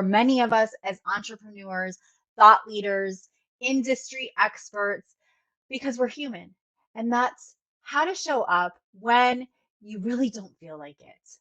many of us as entrepreneurs, thought leaders, industry experts, because we're human. And that's how to show up when you really don't feel like it.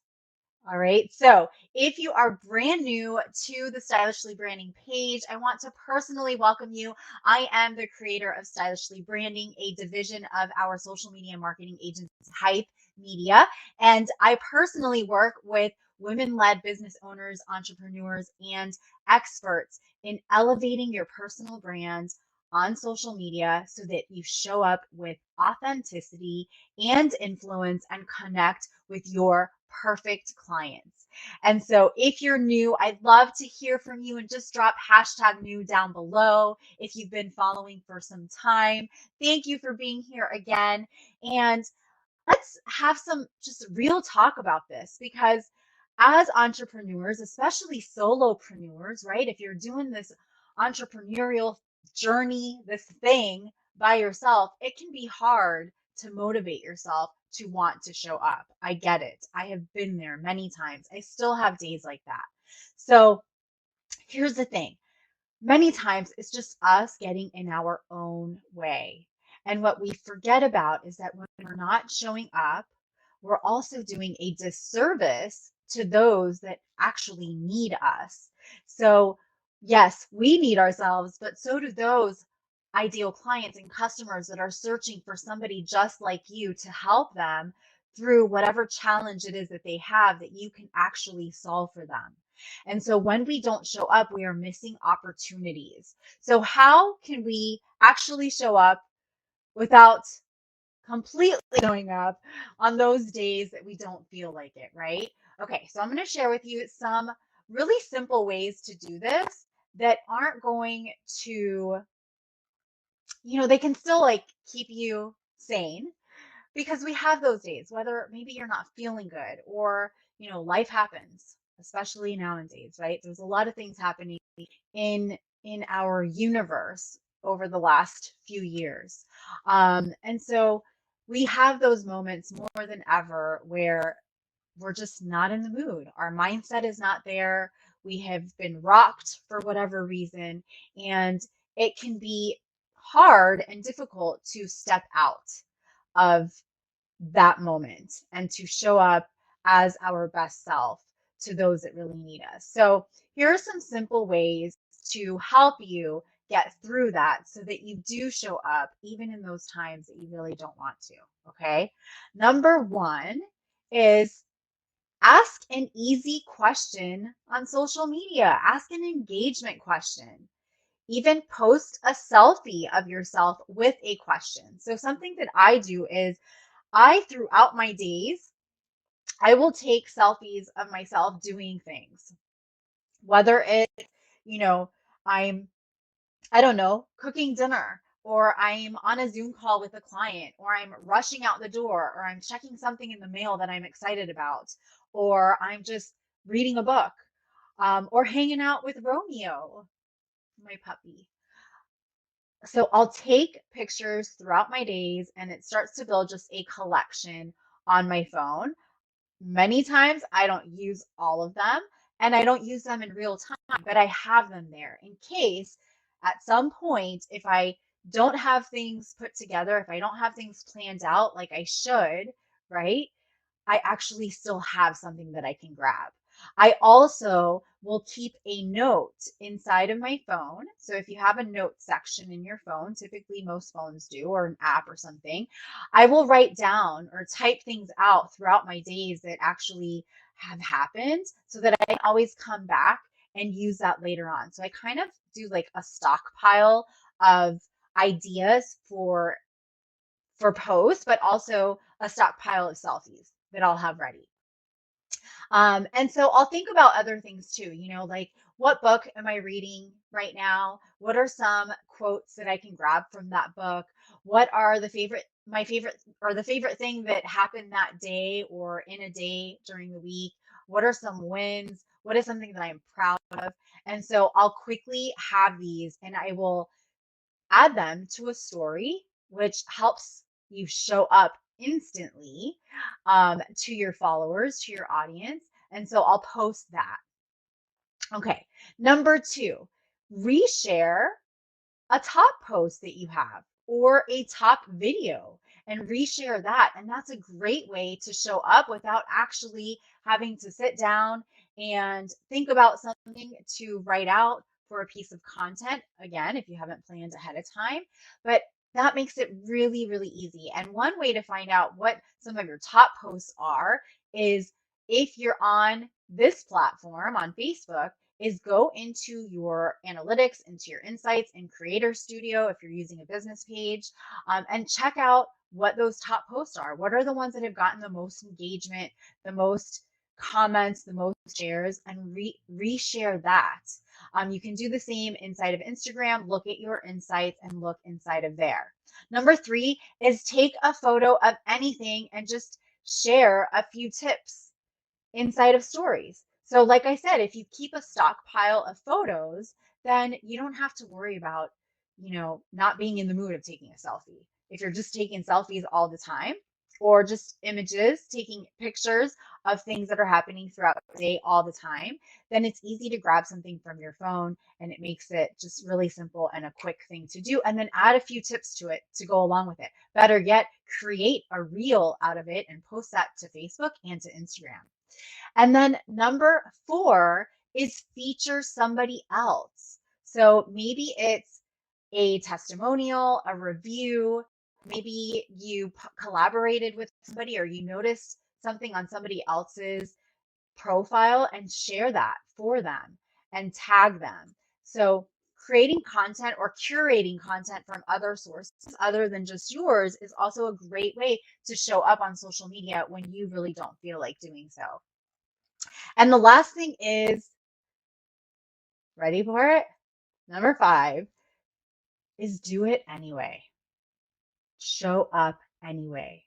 All right. So if you are brand new to the Stylishly Branding page, I want to personally welcome you. I am the creator of Stylishly Branding, a division of our social media marketing agency, Hype Media. And I personally work with women-led business owners, entrepreneurs, and experts in elevating your personal brand on social media so that you show up with authenticity and influence and connect with your perfect clients. And so if you're new, I'd love to hear from you, and just drop hashtag new down below. If you've been following for some time, thank you for being here again. And let's have some just real talk about this, because as entrepreneurs, especially solopreneurs, right? If you're doing this entrepreneurial journey, this thing by yourself, it can be hard to motivate yourself to want to show up. I get it. I have been there many times. I still have days like that. So here's the thing. Many times it's just us getting in our own way. And what we forget about is that when we're not showing up, we're also doing a disservice to those that actually need us. So, yes, we need ourselves, but so do those ideal clients and customers that are searching for somebody just like you to help them through whatever challenge it is that they have that you can actually solve for them. And so when we don't show up, we are missing opportunities. So how can we actually show up without completely showing up on those days that we don't feel like it, right? Okay, so I'm going to share with you some really simple ways to do this that aren't going to, they can still like keep you sane, because we have those days, whether maybe you're not feeling good or, life happens, especially nowadays, right? There's a lot of things happening in our universe over the last few years. And so we have those moments more than ever where we're just not in the mood. Our mindset is not there. We have been rocked for whatever reason, and it can be hard and difficult to step out of that moment and to show up as our best self to those that really need us. So, here are some simple ways to help you get through that so that you do show up even in those times that you really don't want to. Okay. Number one is ask an easy question on social media, ask an engagement question. Even post a selfie of yourself with a question. So, something that I do is throughout my days, I will take selfies of myself doing things, whether it's, you know, I'm, I don't know, cooking dinner, or I'm on a Zoom call with a client, or I'm rushing out the door, or I'm checking something in the mail that I'm excited about, or I'm just reading a book, or hanging out with Romeo, my puppy. So I'll take pictures throughout my days, and it starts to build just a collection on my phone. Many times I don't use all of them, and I don't use them in real time, but I have them there in case at some point, if I don't have things put together, if I don't have things planned out like I should, right? I actually still have something that I can grab. I also will keep a note inside of my phone. So if you have a note section in your phone, typically most phones do, or an app or something, I will write down or type things out throughout my days that actually have happened so that I can always come back and use that later on. So I kind of do like a stockpile of ideas for posts, but also a stockpile of selfies that I'll have ready. And so I'll think about other things too, like what book am I reading right now? What are some quotes that I can grab from that book? What are my favorite, or the favorite thing that happened that day or in a day during the week? What are some wins? What is something that I'm proud of? And so I'll quickly have these, and I will add them to a story, which helps you show up instantly to your followers, to your audience. And so I'll post that. Okay. Number two, reshare a top post that you have or a top video and reshare that. And that's a great way to show up without actually having to sit down and think about something to write out for a piece of content. Again, if you haven't planned ahead of time, but that makes it really, really easy. And one way to find out what some of your top posts are is if you're on this platform on Facebook, is go into your analytics, into your insights in Creator Studio if you're using a business page, and check out what those top posts are. What are the ones that have gotten the most engagement, the most comments, the most shares, and reshare that. You can do the same inside of Instagram. Look at your insights and look inside of there. Number three is take a photo of anything and just share a few tips inside of stories. So, like I said, if you keep a stockpile of photos, then you don't have to worry about, not being in the mood of taking a selfie. If you're just taking selfies all the time, or just images, taking pictures of things that are happening throughout the day all the time, then it's easy to grab something from your phone and it makes it just really simple and a quick thing to do. And then add a few tips to it to go along with it. Better yet, create a reel out of it and post that to Facebook and to Instagram. And then number four is feature somebody else. So maybe it's a testimonial, a review, maybe you collaborated with somebody or you noticed something on somebody else's profile and share that for them and tag them. So creating content or curating content from other sources other than just yours is also a great way to show up on social media when you really don't feel like doing so. And the last thing is, ready for it? Number five is do it anyway. Show up anyway.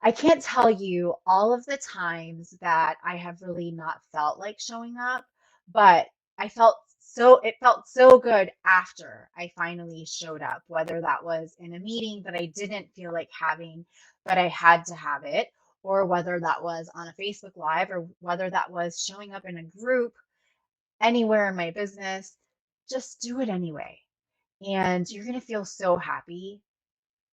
I can't tell you all of the times that I have really not felt like showing up, but it felt so good after I finally showed up, whether that was in a meeting that I didn't feel like having, but I had to have it, or whether that was on a Facebook Live, or whether that was showing up in a group anywhere in my business. Just do it anyway. And you're going to feel so happy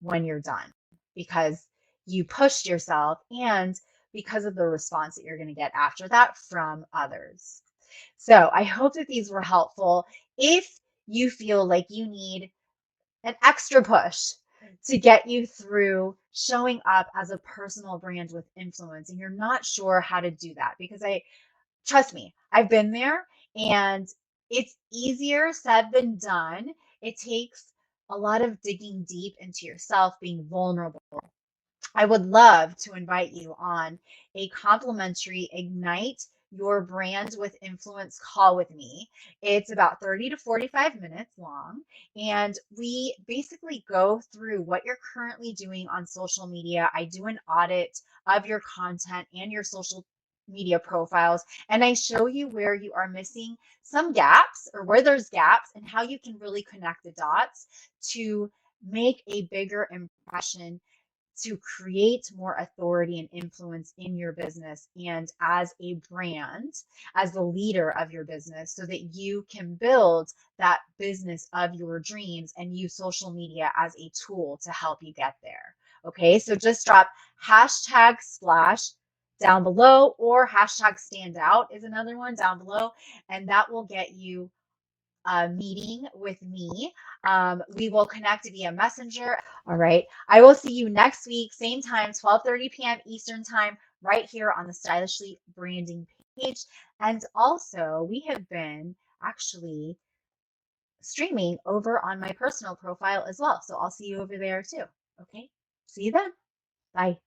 when you're done because you pushed yourself and because of the response that you're going to get after that from others. So I hope that these were helpful. If you feel like you need an extra push to get you through showing up as a personal brand with influence, and you're not sure how to do that, because trust me, I've been there and it's easier said than done. It takes a lot of digging deep into yourself, being vulnerable. I would love to invite you on a complimentary Ignite Your Brand with Influence call with me. It's about 30 to 45 minutes long, and we basically go through what you're currently doing on social media. I do an audit of your content and your social media profiles, and I show you where you are missing some gaps or where there's gaps and how you can really connect the dots to make a bigger impression, to create more authority and influence in your business and as a brand, as the leader of your business, so that you can build that business of your dreams and use social media as a tool to help you get there. Okay, so just drop hashtag splash down below, or hashtag standout is another one down below, and that will get you a meeting with me. We will connect via Messenger. All right. I will see you next week, same time, 12:30 p.m. Eastern time, right here on the Stylishly Branding page. And also, we have been actually streaming over on my personal profile as well. So I'll see you over there too. Okay. See you then. Bye.